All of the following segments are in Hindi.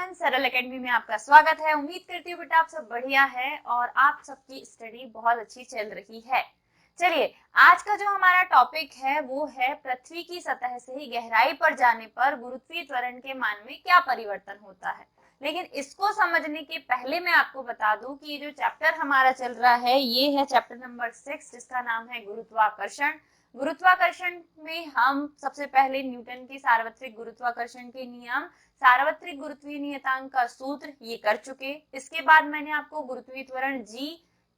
एवरीवन, सरल एकेडमी में आपका स्वागत है। उम्मीद करती हूँ बेटा आप सब बढ़िया है और आप सबकी स्टडी बहुत अच्छी चल रही है। चलिए, आज का जो हमारा टॉपिक है वो है पृथ्वी की सतह से ही गहराई पर जाने पर गुरुत्वीय त्वरण के मान में क्या परिवर्तन होता है। लेकिन इसको समझने के पहले मैं आपको बता दूं कि ये जो चैप्टर हमारा चल रहा है ये है चैप्टर नंबर 6, जिसका नाम है गुरुत्वाकर्षण। गुरुत्वाकर्षण में हम सबसे पहले न्यूटन के सार्वत्रिक गुरुत्वाकर्षण के नियम, सार्वत्रिक गुरुत्वीय नियतांक का सूत्र ये कर चुके। इसके बाद मैंने आपको गुरुत्वीय त्वरण जी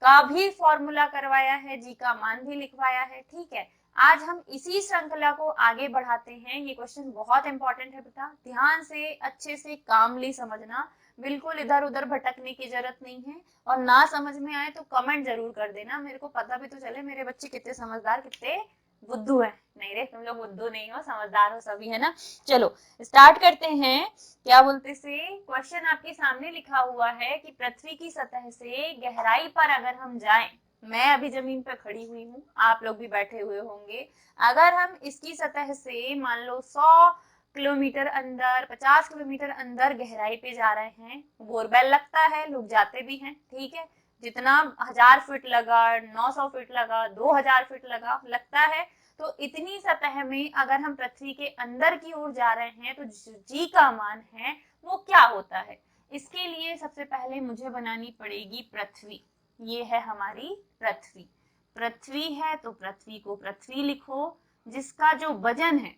का भी फॉर्मूला करवाया है, जी का मान भी लिखवाया है। ठीक है, आज हम इसी श्रृंखला को आगे बढ़ाते हैं। ये क्वेश्चन बहुत इंपॉर्टेंट है बेटा, ध्यान से अच्छे से कामली समझना, बिल्कुल इधर उधर भटकने की जरूरत नहीं है। और ना समझ में आए तो कमेंट जरूर कर देना, मेरे को पता भी तो चले मेरे बच्चे कितने समझदार कितने बुद्धू है। नहीं रे, तुम लोग बुद्धू नहीं हो, समझदार हो सभी, है ना। चलो स्टार्ट करते हैं। क्या बोलते से क्वेश्चन आपके सामने लिखा हुआ है कि पृथ्वी की सतह से गहराई पर अगर हम जाएं, मैं अभी जमीन पर खड़ी हुई हूँ, आप लोग भी बैठे हुए होंगे। अगर हम इसकी सतह से मान लो 100 किलोमीटर अंदर, 50 किलोमीटर अंदर गहराई पे जा रहे हैं, बोरवेल लगता है, लोग जाते भी हैं। ठीक है, जितना 1000 फीट लगा, 900 फीट लगा, 2000 फीट लगा, लगता है। तो इतनी सतह में अगर हम पृथ्वी के अंदर की ओर जा रहे हैं तो जी का मान है वो क्या होता है। इसके लिए सबसे पहले मुझे बनानी पड़ेगी पृथ्वी। ये है हमारी पृथ्वी। पृथ्वी है तो पृथ्वी को पृथ्वी लिखो, जिसका जो वजन है,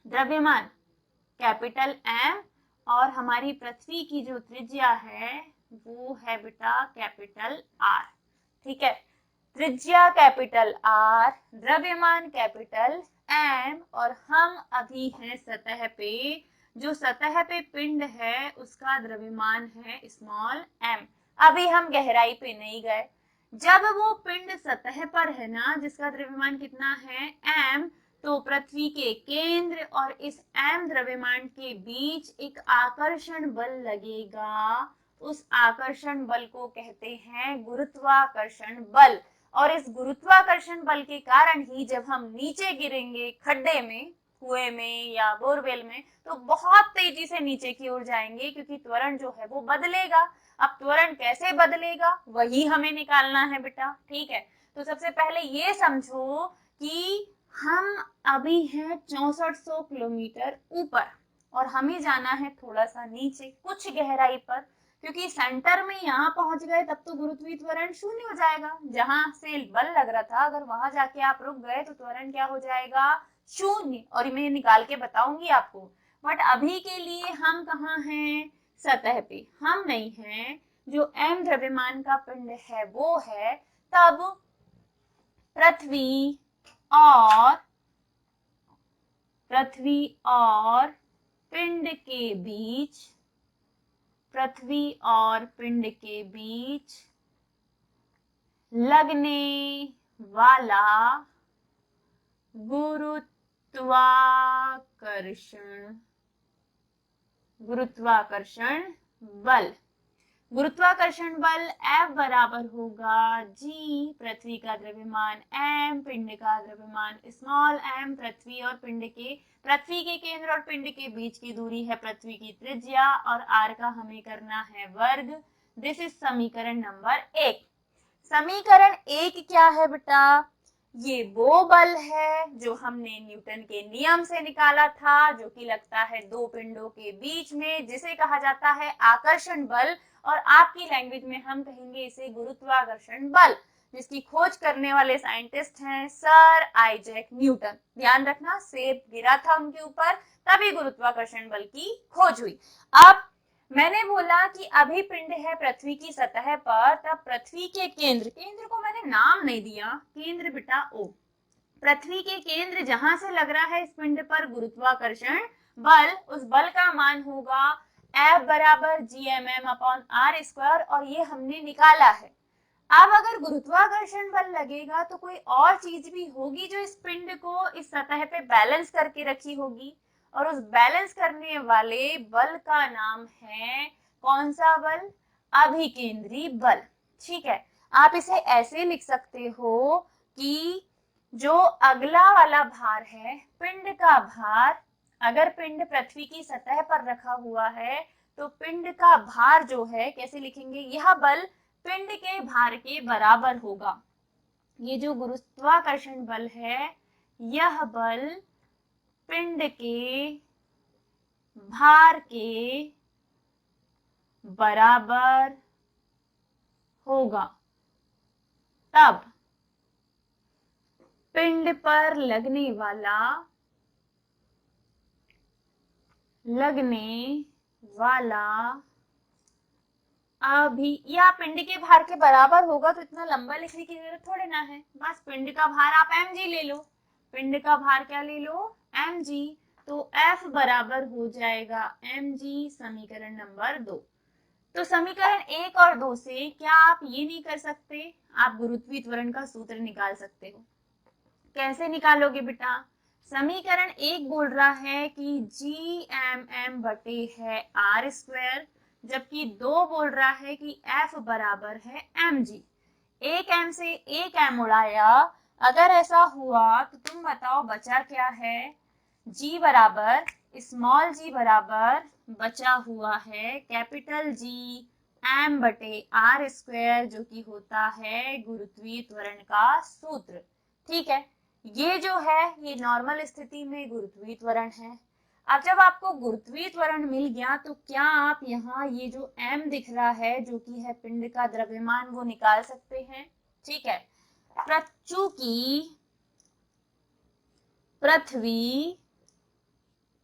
द्रव्यमान, कैपिटल एम, और हमारी पृथ्वी की जो त्रिज्या है वो है बेटा कैपिटल आर। ठीक है, त्रिज्या कैपिटल आर, द्रव्यमान कैपिटल एम, और हम अभी हैं सतह पे। जो सतह पे पिंड है उसका द्रव्यमान है स्मॉल एम। अभी हम गहराई पे नहीं गए। जब वो पिंड सतह पर है ना, जिसका द्रव्यमान कितना है एम, तो पृथ्वी के केंद्र और इस एम द्रव्यमान के बीच एक आकर्षण बल लगेगा। उस आकर्षण बल को कहते हैं गुरुत्वाकर्षण बल। और इस गुरुत्वाकर्षण बल के कारण ही जब हम नीचे गिरेंगे खड्डे में, कुएं में या बोरवेल में, तो बहुत तेजी से नीचे की ओर जाएंगे, क्योंकि त्वरण जो है वो बदलेगा। अब त्वरण कैसे बदलेगा वही हमें निकालना है बेटा। ठीक है, तो सबसे पहले ये समझो कि हम अभी हैं 6400 किलोमीटर ऊपर और हमें जाना है थोड़ा सा नीचे, कुछ गहराई पर, क्योंकि सेंटर में यहाँ पहुंच गए तब तो गुरुत्वीय त्वरण शून्य हो जाएगा। जहां से बल लग रहा था अगर वहां जाके आप रुक गए तो त्वरण क्या हो जाएगा, शून्य। और मैं निकाल के बताऊंगी आपको। बट अभी के लिए हम कहाँ हैं, सतह पे हम नहीं हैं। जो एम द्रव्यमान का पिंड है वो है। तब पृथ्वी और पिंड के बीच, पृथ्वी और पिंड के बीच लगने वाला गुरुत्वाकर्षण बल, गुरुत्वाकर्षण बल F बराबर होगा जी, पृथ्वी का द्रव्यमान m, पिंड का द्रव्यमान स्मॉल m। पृथ्वी के केंद्र और पिंड के बीच की दूरी है पृथ्वी की त्रिज्या, और r का हमें करना है वर्ग। दिस इज समीकरण नंबर 1। समीकरण 1 क्या है बेटा, ये वो बल है जो हमने न्यूटन के नियम से निकाला था, जो कि लगता है दो पिंडों के बीच में, जिसे कहा जाता है आकर्षण बल, और आपकी लैंग्वेज में हम कहेंगे इसे गुरुत्वाकर्षण बल, जिसकी खोज करने वाले साइंटिस्ट हैं सर आइजैक न्यूटन। ध्यान रखना, सेब गिरा था उनके ऊपर, तभी गुरुत्वाकर्षण बल की खोज हुई। अब मैंने बोला कि अभी पिंड है पृथ्वी की सतह पर, तब पृथ्वी के केंद्र को मैंने नाम नहीं दिया, केंद्र बेटा O। पृथ्वी के केंद्र जहां से लग रहा है इस पिंड पर गुरुत्वाकर्षण बल, उस बल का मान होगा F बराबर Gmm/r², और ये हमने निकाला है। अब अगर गुरुत्वाकर्षण बल लगेगा तो कोई और चीज भी होगी जो इस पिंड को इस सतह पे बैलेंस करके रखी होगी, और उस बैलेंस करने वाले बल का नाम है कौन सा बल, अभिकेंद्री बल। ठीक है, आप इसे ऐसे लिख सकते हो कि जो अगला वाला भार है, पिंड का भार, अगर पिंड पृथ्वी की सतह पर रखा हुआ है तो पिंड का भार जो है कैसे लिखेंगे, यह बल पिंड के भार के बराबर होगा। ये जो गुरुत्वाकर्षण बल है यह बल पिंड के भार के बराबर होगा। तब पिंड पर लगने वाला अभी, या पिंड के भार के बराबर होगा तो इतना लंबा लिखने की जरूरत थोड़ी ना है, बस पिंड का भार आप mg ले लो। पिंड का भार क्या ले लो, mg। तो F बराबर हो जाएगा mg, समीकरण नंबर 2। तो समीकरण 1 और 2 से क्या आप ये नहीं कर सकते, आप गुरुत्वीय त्वरण का सूत्र निकाल सकते हो। कैसे निकालोगे बेटा, समीकरण 1 बोल रहा है कि GMM बटे है R स्क्वायर, जबकि 2 बोल रहा है कि F बराबर है mg। एक m से एक m उड़ाया, अगर ऐसा हुआ तो तुम बताओ बचा क्या है, g बराबर स्मॉल g बराबर बचा हुआ है कैपिटल G m बटे R स्क्वायर, जो कि होता है गुरुत्वीय त्वरण का सूत्र। ठीक है, ये जो है ये नॉर्मल स्थिति में गुरुत्वीय त्वरण है। अब जब आपको गुरुत्वीय त्वरण मिल गया तो क्या आप यहाँ ये जो m दिख रहा है जो कि है पिंड का द्रव्यमान वो निकाल सकते हैं। ठीक है,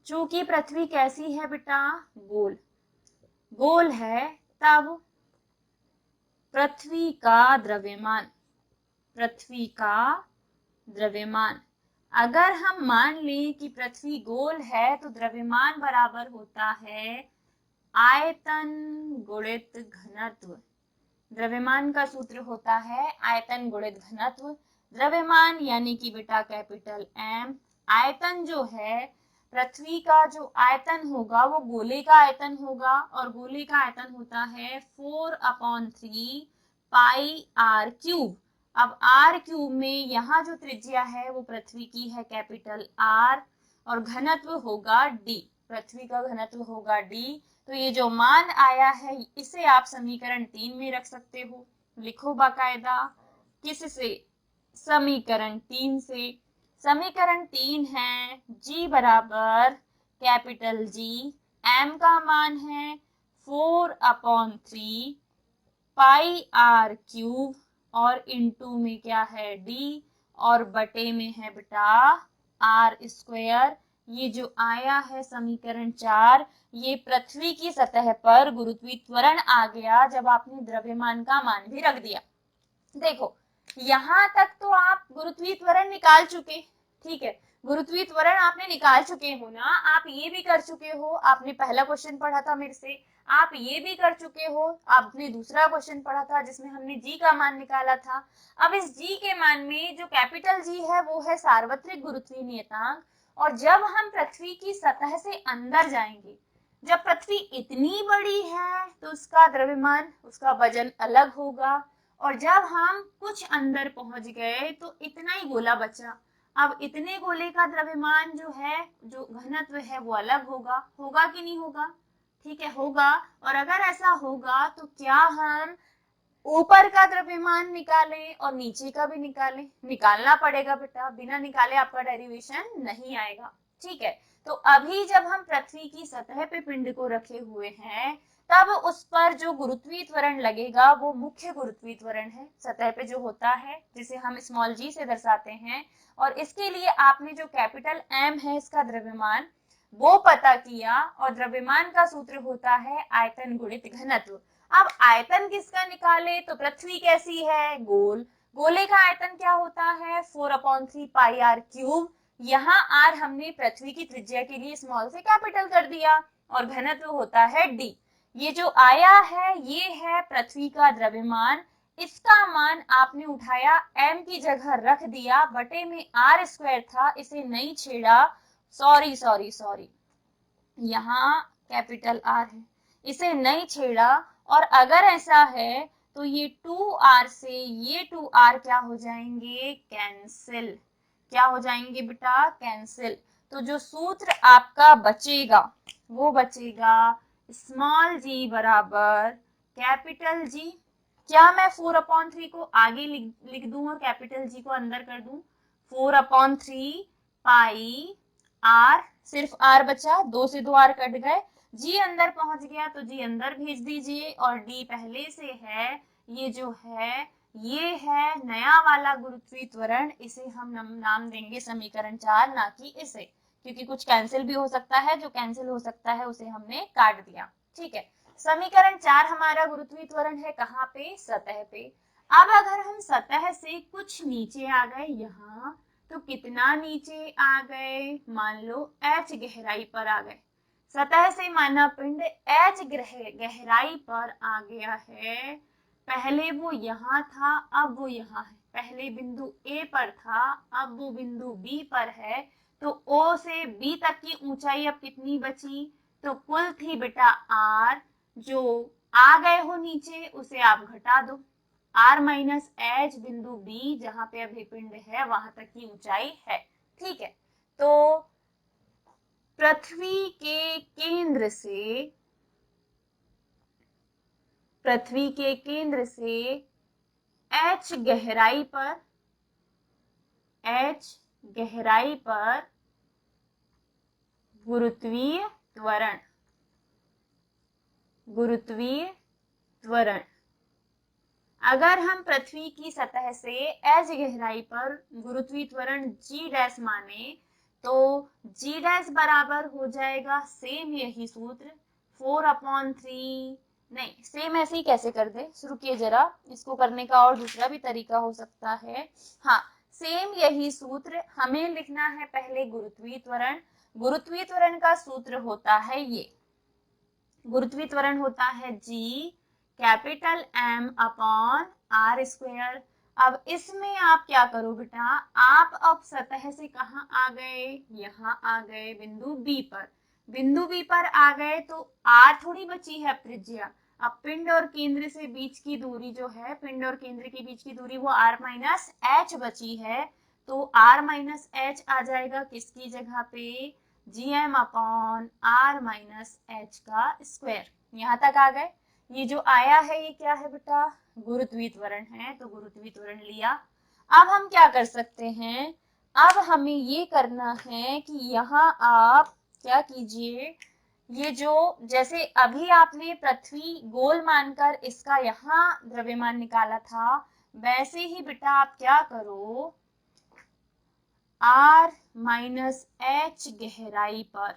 चूंकि पृथ्वी कैसी है बेटा, गोल है, तब पृथ्वी का द्रव्यमान, अगर हम मान लें कि पृथ्वी गोल है तो द्रव्यमान बराबर होता है आयतन गुणित घनत्व। द्रव्यमान का सूत्र होता है आयतन गुणित घनत्व। द्रव्यमान यानी कि बेटा कैपिटल M, आयतन जो है पृथ्वी का जो आयतन होगा वो गोले का आयतन होगा, और गोले का आयतन होता है 4/3 पाई r क्यूब। अब r क्यूब में यहाँ जो त्रिज्या है वो पृथ्वी की है कैपिटल R, और घनत्व होगा d, पृथ्वी का घनत्व होगा d। तो ये जो मान आया है इसे आप समीकरण 3 में रख सकते हो। लिखो बाकायदा, किससे, समीकरण 3 से। समीकरण 3 है G बराबर कैपिटल G, M का मान है 4/3 पाई r क्यूब, और इनटू में क्या है d, और बटे में है बेटा r स्क्वायर। ये जो आया है समीकरण 4, ये पृथ्वी की सतह पर गुरुत्वीय त्वरण आ गया जब आपने द्रव्यमान का मान भी रख दिया। देखो यहाँ तक तो आप गुरुत्वीय त्वरण निकाल चुके, ठीक है, गुरुत्वीय त्वरण आपने निकाल चुके हो ना, आप ये भी कर चुके हो, आपने पहला क्वेश्चन पढ़ा था मेरे से, आप ये भी कर चुके हो, आपने दूसरा क्वेश्चन पढ़ा था जिसमें हमने जी का मान निकाला था। अब इस जी के मान में जो कैपिटल जी है वो है सार्वत्रिक गुरुत्वीय नियतांक, और जब हम पृथ्वी की सतह से अंदर जाएंगे, जब पृथ्वी इतनी बड़ी है तो उसका द्रव्यमान, उसका वजन अलग होगा, और जब हम कुछ अंदर पहुंच गए तो इतना ही गोला बचा। अब इतने गोले का द्रव्यमान जो है, जो घनत्व है वो अलग होगा, होगा कि नहीं होगा, ठीक है होगा। और अगर ऐसा होगा तो क्या हम ऊपर का द्रव्यमान निकालें और नीचे का भी निकालें, निकालना पड़ेगा बेटा, बिना निकाले आपका डेरिवेशन नहीं आएगा। ठीक है, तो अभी जब हम पृथ्वी की सतह पे पिंड को रखे हुए हैं तब उस पर जो गुरुत्वीय त्वरण लगेगा वो मुख्य गुरुत्वीय त्वरण है, सतह पे जो होता है जिसे हम स्मॉल g से दर्शाते हैं। और इसके लिए आपने जो कैपिटल M है इसका द्रव्यमान वो पता किया, और द्रव्यमान का सूत्र होता है आयतन गुणित घनत्व। अब आयतन किसका निकाले, तो पृथ्वी कैसी है, गोले का आयतन क्या होता है 4/3 पाई r क्यूब। यहाँ r हमने पृथ्वी की त्रिज्या के लिए स्मॉल से कैपिटल कर दिया, और घनत्व होता है d। ये जो आया है ये है पृथ्वी का द्रव्यमान, इसका मान आपने उठाया m की जगह रख दिया, बटे में r स्क्वायर था, इसे नहीं छेड़ा, सॉरी यहाँ कैपिटल R है, इसे नहीं छेड़ा। और अगर ऐसा है तो ये 2r से ये 2r क्या हो जाएंगे, कैंसिल। क्या हो जाएंगे बेटा, कैंसिल। तो जो सूत्र आपका बचेगा वो बचेगा स्मॉल जी बराबर कैपिटल जी। क्या मैं 4/3 को आगे लिख दूं और कैपिटल जी को अंदर कर दूं? 4/3 पाई आर, सिर्फ आर बचा, 2 से 2 आर कट गए, जी अंदर पहुंच गया तो जी अंदर भेज दीजिए, और डी पहले से है, ये जो है ये है नया वाला गुरुत्वीय त्वरण, इसे हम नाम देंगे समीकरण 4, ना कि इसे, क्योंकि कुछ कैंसिल भी हो सकता है, जो कैंसिल हो सकता है उसे हमने काट दिया। ठीक है, समीकरण 4 हमारा गुरुत्वीय त्वरण है कहाँ पे? सतह पे। अब अगर हम सतह से कुछ नीचे आ गए यहाँ, तो कितना नीचे आ गए? मान लो h गहराई पर आ गए। सतह से माना पिंड h गहराई पर आ गया है। पहले वो यहाँ था, अब वो यहाँ है। पहले बिंदु A पर था, अब वो बिंदु B पर है। तो O से B तक की ऊंचाई अब कितनी बची? तो कुल थी बेटा R, जो आ गए हो नीचे उसे आप घटा दो। R माइनस एच बिंदु B जहां पे अभी पिंड है वहां तक की ऊंचाई है। ठीक है, तो पृथ्वी के केंद्र से h गहराई पर गुरुत्वीय त्वरण, अगर हम पृथ्वी की सतह से h गहराई पर गुरुत्वीय त्वरण g डैश माने, तो g डैश बराबर हो जाएगा सेम यही सूत्र 4/3, नहीं सेम ऐसे ही कैसे कर दे, रुकिए जरा, इसको करने का और दूसरा भी तरीका हो सकता है। हाँ, सेम यही सूत्र हमें लिखना है पहले गुरुत्वीय त्वरण। गुरुत्वीय त्वरण का सूत्र होता है ये, गुरुत्वीय त्वरण होता है g capital M upon R square. अब इसमें आप क्या करो बेटा, आप अब सतह से कहाँ आ गए? यहाँ आ गए बिंदु B पर। बिंदु B पर आ गए तो R थोड़ी बची है त्रिज्या। अब पिंड और केंद्र से बीच की दूरी जो है, पिंड और केंद्र के बीच की दूरी वो R माइनस एच बची है। तो R माइनस एच आ जाएगा किसकी जगह पे? gm upon R minus H का स्क्वायर। यहाँ तक आ गए। ये जो आया है ये क्या है बेटा? गुरुत्वीय त्वरण है, तो गुरुत्वीय त्वरण लिया। अब हम क्या कर सकते हैं? अब हमें ये करना है कि यहाँ आप क्या कीजिए, ये जो जैसे अभी आपने पृथ्वी गोल मानकर इसका यहाँ द्रव्यमान निकाला था, वैसे ही बेटा आप क्या करो, R माइनस एच गहराई पर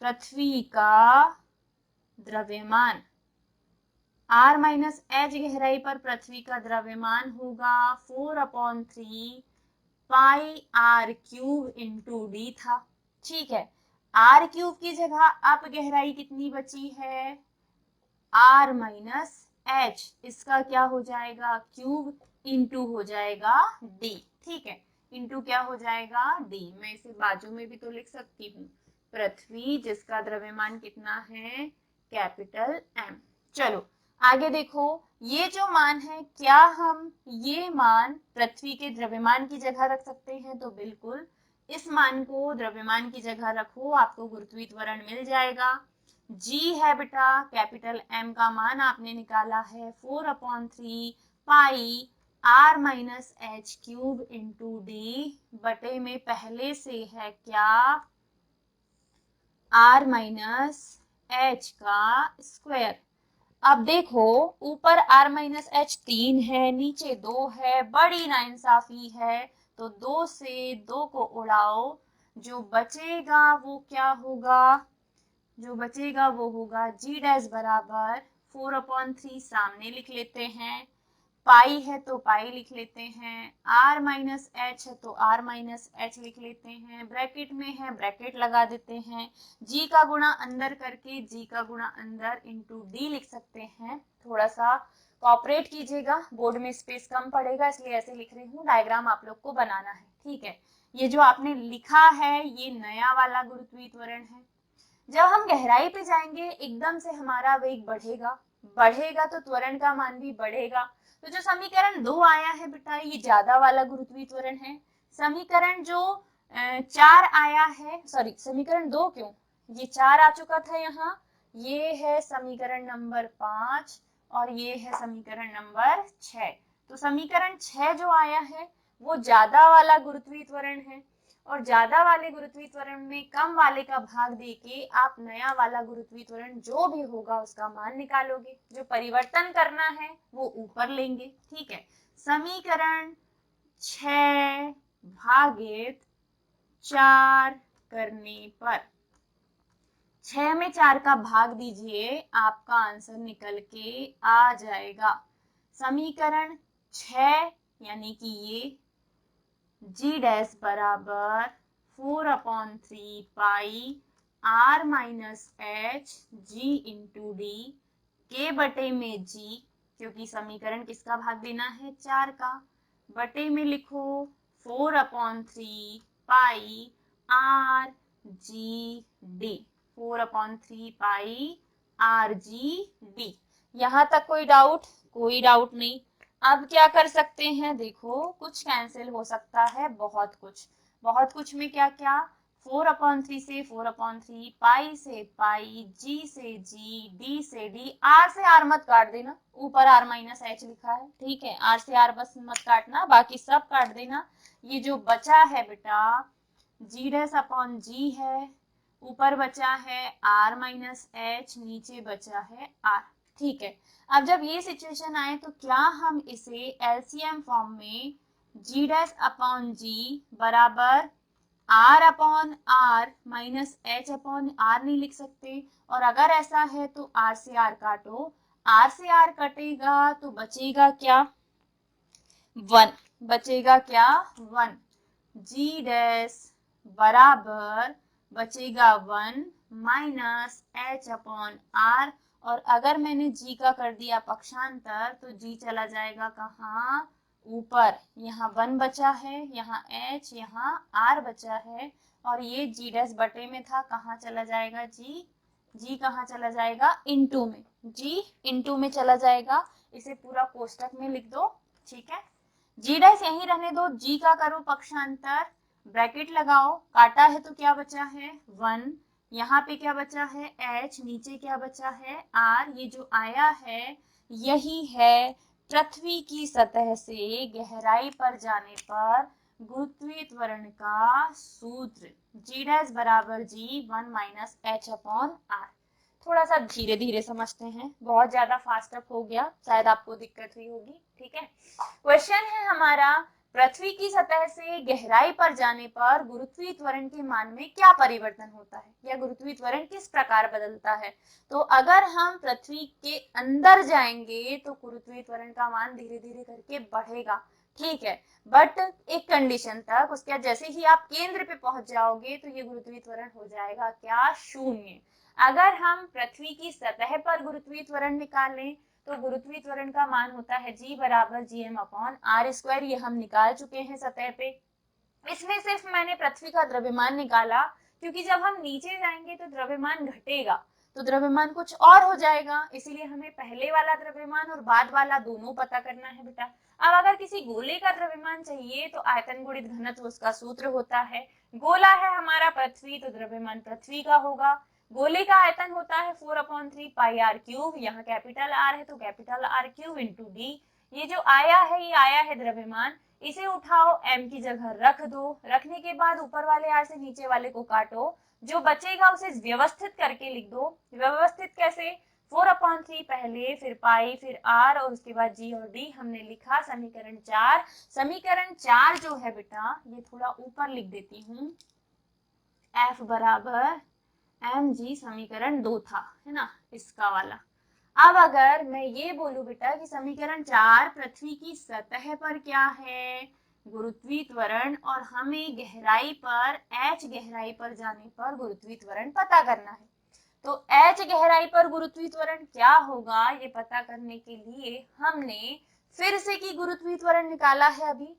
पृथ्वी का द्रव्यमान, R माइनस एच गहराई पर पृथ्वी का द्रव्यमान होगा 4/3 पाई आर क्यूब इंटू डी था। ठीक है, आर क्यूब की जगह अब गहराई कितनी बची है? R माइनस एच, इसका क्या हो जाएगा? क्यूब इंटू हो जाएगा डी। ठीक है, इंटू क्या हो जाएगा? डी। मैं इसे बाजू में भी तो लिख सकती हूँ, पृथ्वी जिसका द्रव्यमान कितना है? Capital M. चलो आगे देखो, ये जो मान है, क्या हम ये मान पृथ्वी के द्रव्यमान की जगह रख सकते हैं? तो बिल्कुल, इस मान को द्रव्यमान की जगह रखो, आपको गुरुत्वीय त्वरण मिल जाएगा। g है बेटा, कैपिटल M का मान आपने निकाला है 4/3 पाई R minus H cube into D, बटे में पहले से है क्या? R माइनस एच का स्क्वायर। अब देखो, ऊपर R माइनस एच 3 है, नीचे 2 है, बड़ी नाइंसाफी है, तो 2 से 2 को उड़ाओ, जो बचेगा वो क्या होगा? जो बचेगा वो होगा g डैश बराबर 4/3, सामने लिख लेते हैं, पाई है तो पाई लिख लेते हैं, r माइनस एच है तो r माइनस एच लिख लेते हैं, ब्रैकेट में है ब्रैकेट लगा देते हैं, g का गुणा अंदर करके g का गुणा अंदर इंटू डी लिख सकते हैं। थोड़ा सा कॉपरेट कीजिएगा, बोर्ड में स्पेस कम पड़ेगा इसलिए ऐसे लिख रही हूँ, डायग्राम आप लोग को बनाना है। ठीक है, ये जो आपने लिखा है ये नया वाला गुरुत्वीय त्वरण है। जब हम गहराई पे जाएंगे एकदम से हमारा वेग बढ़ेगा तो त्वरण का मान भी बढ़ेगा। तो जो समीकरण 2 आया है बेटा, ये ज्यादा वाला गुरुत्वीय त्वरण है। समीकरण जो 4 आया है, सॉरी समीकरण 2 क्यों, ये 4 आ चुका था यहाँ, ये है समीकरण नंबर 5 और ये है समीकरण नंबर 6। तो समीकरण 6 जो आया है वो ज्यादा वाला गुरुत्वीय त्वरण है और ज्यादा वाले गुरुत्वीय त्वरण में कम वाले का भाग देके आप नया वाला गुरुत्वीय त्वरण जो भी होगा उसका मान निकालोगे, जो परिवर्तन करना है वो ऊपर लेंगे। ठीक है, समीकरण 6 भागित 4 करने पर 6 में 4 का भाग दीजिए, आपका आंसर निकल के आ जाएगा। समीकरण 6 यानी कि ये g डैश बराबर 4/3 पाई r minus H G into D के बटे में g, क्योंकि समीकरण किसका भाग देना है 4 का, बटे में लिखो 4/3 पाई r g d, 4/3 पाई r g d। यहाँ तक कोई डाउट? कोई डाउट नहीं। अब क्या कर सकते हैं, देखो कुछ कैंसिल हो सकता है, बहुत कुछ में क्या क्या, 4/3 से 4/3, पाई से पाई, जी से जी, डी से डी, आर से आर मत काट देना, ऊपर आर माइनस एच लिखा है, ठीक है, आर से आर बस मत काटना, बाकी सब काट देना। ये जो बचा है बेटा जी डैश अपॉन जी है, ऊपर बचा है आर माइनस एच, नीचे बचा है आर। ठीक है, अब जब ये सिचुएशन आए तो क्या हम इसे एलसीएम फॉर्म में जी डैश अपॉन जी बराबर R upon R minus H upon R नहीं लिख सकते? और अगर ऐसा है तो आर से आर काटो, आर से आर कटेगा तो बचेगा क्या, 1 बचेगा क्या, 1, जी डैश बराबर बचेगा 1 माइनस एच अपॉन आर, और अगर मैंने g का कर दिया पक्षांतर तो g चला जाएगा कहाँ, ऊपर, यहाँ 1 बचा है, यहाँ h, यहाँ r बचा है, और ये g डैश बटे में था, कहाँ चला जाएगा g कहाँ चला जाएगा, इनटू में, g इनटू में चला जाएगा। इसे पूरा कोष्टक में लिख दो। ठीक है, g डैश यहीं रहने दो, g का करो पक्षांतर, ब्रैकेट लगाओ, काटा है तो क्या बचा है 1, यहाँ पे क्या बचा है h, नीचे क्या बचा है r, ये जो आया है यही है पृथ्वी की सतह से गहराई पर जाने पर गुरुत्वीय त्वरण का सूत्र, g डैश बराबर g 1 minus h upon r। थोड़ा सा धीरे धीरे समझते हैं, बहुत ज्यादा फास्ट अप हो गया, शायद आपको दिक्कत हुई होगी। ठीक है, क्वेश्चन है हमारा, पृथ्वी की सतह से गहराई पर जाने पर गुरुत्वीय त्वरण के मान में क्या परिवर्तन होता है, या गुरुत्वीय त्वरण किस प्रकार बदलता है। तो अगर हम पृथ्वी के अंदर जाएंगे तो गुरुत्वीय त्वरण का मान धीरे धीरे करके बढ़ेगा। ठीक है, बट एक कंडीशन तक, उसके जैसे ही आप केंद्र पे पहुंच जाओगे तो ये गुरुत्वीय त्वरण हो जाएगा क्या, शून्य। अगर हम पृथ्वी की सतह पर गुरुत्वीय त्वरण निकालें तो गुरुत्वीय त्वरण का मान होता है g बराबर gm अपॉन आर स्क्वायर, ये हम निकाल चुके हैं सतह पे। इसमें सिर्फ मैंने पृथ्वी का द्रव्यमान निकाला, क्योंकि जब हम नीचे जाएंगे तो द्रव्यमान घटेगा, तो द्रव्यमान कुछ और हो जाएगा, इसीलिए हमें पहले वाला द्रव्यमान और बाद वाला दोनों पता करना है बेटा। अब अगर किसी गोले का द्रव्यमान चाहिए तो आयतन गुणित घनत्व उसका सूत्र होता है, गोला है हमारा पृथ्वी तो द्रव्यमान पृथ्वी का होगा, गोले का आयतन होता है 4/3 पाई आर क्यूब, यहाँ कैपिटल आर है तो capital R cube into D. ये जो आया है ये आया है द्रव्यमान, इसे उठाओ m की जगह रख दो, रखने के बाद ऊपर वाले r से नीचे वाले को काटो, जो बचेगा उसे व्यवस्थित करके लिख दो। व्यवस्थित कैसे, 4/3 पहले, फिर पाई, फिर r, और उसके बाद g और d हमने लिखा समीकरण 4। समीकरण 4 जो है बेटा ये थोड़ा ऊपर लिख देती हूँ, f बराबर mg, समीकरण 2 था, है ना, इसका वाला। अब अगर मैं ये बोलूं बेटा कि समीकरण 4 पृथ्वी की सतह पर क्या है, गुरुत्वीय त्वरण, और हमें गहराई पर h गहराई पर जाने पर गुरुत्वीय त्वरण पता करना है, तो h गहराई पर गुरुत्वीय त्वरण क्या होगा ये पता करने के लिए हमने फिर से की गुरुत्वीय त्वरण निकाला है अभी।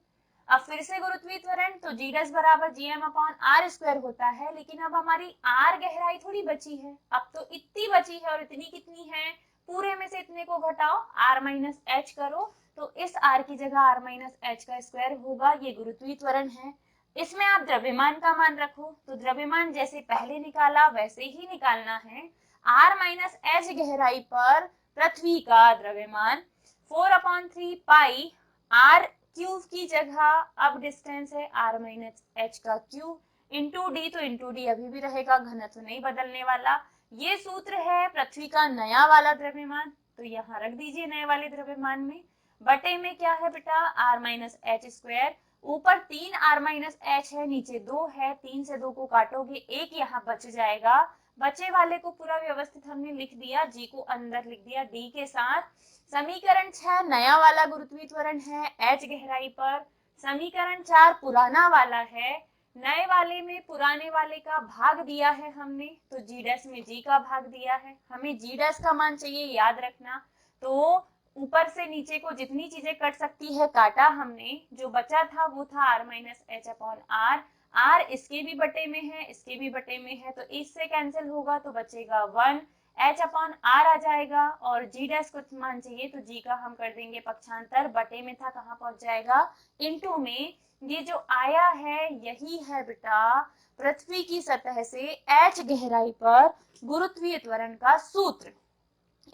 अब फिर से गुरुत्वीय त्वरण तो g डैश बराबर gm अपॉन आर स्क्वायर होता है, लेकिन अब हमारी r गहराई थोड़ी बची है, अब तो इतनी बची है, और इतनी कितनी है, पूरे में से इतने को घटाओ, r माइनस एच करो, तो इस r की जगह r माइनस एच का स्क्वायर होगा, ये गुरुत्वीय त्वरण है। इसमें आप द्रव्यमान का मान रखो, तो द्रव्यमान जैसे पहले निकाला वैसे ही निकालना है। r माइनस एच गहराई पर पृथ्वी का द्रव्यमान 4/3 पाई r क्यूब की जगह अब डिस्टेंस है r माइनस एच का क्यूब इंटू डी, तो इंटू डी अभी भी रहेगा, घनत्व नहीं बदलने वाला। ये सूत्र है पृथ्वी का नया वाला द्रव्यमान, तो यहाँ रख दीजिए नए वाले द्रव्यमान में। बटे में क्या है बेटा, r माइनस एच स्क्वायर, ऊपर 3r माइनस एच है, नीचे 2 है, 3 से 2 को काटोगे 1 यहाँ बच जाएगा। बचे वाले को पूरा व्यवस्थित हमने लिख दिया, g को अंदर लिख दिया d के साथ। समीकरण 6 नया वाला गुरुत्वीय त्वरण है h गहराई पर। समीकरण 4 पुराना वाला है, नए वाले में पुराने वाले का भाग दिया है हमने, तो g डैश में g का भाग दिया है। हमें g डैश का मान चाहिए, याद रखना। तो ऊपर से नीचे को जितनी चीजें कट सकती है काटा हमने, जो बचा था वो था r minus H upon R. r इसके भी बटे में है, इसके भी बटे में है, तो इससे कैंसिल होगा तो बचेगा 1, h अपॉन r आ जाएगा। और g डैश को मान चाहिए, तो g का हम कर देंगे पक्षांतर, बटे में था कहाँ पहुंच जाएगा, इनटू में। ये जो आया है यही है बेटा पृथ्वी की सतह से h गहराई पर गुरुत्वीय त्वरण का सूत्र।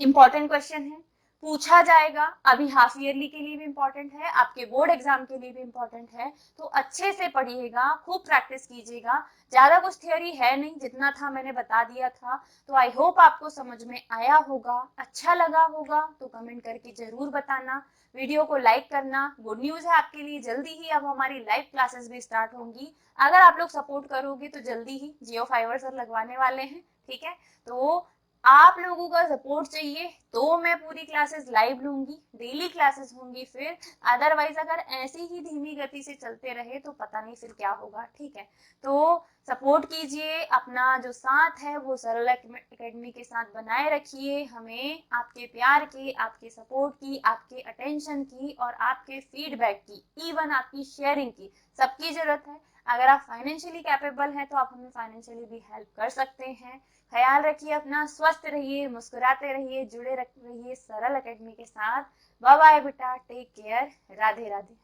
इंपॉर्टेंट क्वेश्चन है, पूछा जाएगा, अभी हाफ ईयरली के लिए भी इंपॉर्टेंट है, आपके बोर्ड एग्जाम के लिए भी इंपॉर्टेंट है। तो अच्छे से पढ़िएगा, खूब प्रैक्टिस कीजिएगा। ज्यादा कुछ थ्योरी है नहीं, जितना था मैंने बता दिया था। तो आई होप आपको समझ में आया होगा, अच्छा लगा होगा तो कमेंट करके जरूर बताना, वीडियो को लाइक करना। गुड न्यूज है आपके लिए, जल्दी ही अब हमारी लाइव क्लासेस भी स्टार्ट होंगी। अगर आप लोग सपोर्ट करोगे तो जल्दी ही जियो फाइबर सर लगवाने वाले हैं, ठीक है। तो आप लोगों का सपोर्ट चाहिए तो मैं पूरी क्लासेस लाइव लूंगी, डेली क्लासेस होंगी फिर। अदरवाइज अगर ऐसे ही धीमी गति से चलते रहे तो पता नहीं फिर क्या होगा, ठीक है। तो सपोर्ट कीजिए, अपना जो साथ है वो सरल एकेडमी के साथ बनाए रखिए। हमें आपके प्यार की, आपके सपोर्ट की, आपके अटेंशन की और आपके फीडबैक की, इवन आपकी शेयरिंग की, सबकी जरूरत है। अगर आप फाइनेंशियली कैपेबल हैं तो आप हमें फाइनेंशियली भी हेल्प कर सकते हैं। ख्याल रखिए अपना, स्वस्थ रहिए, मुस्कुराते रहिए, जुड़े रहिए सरल एकेडमी के साथ। बाय बाय बेटा, टेक केयर, राधे राधे।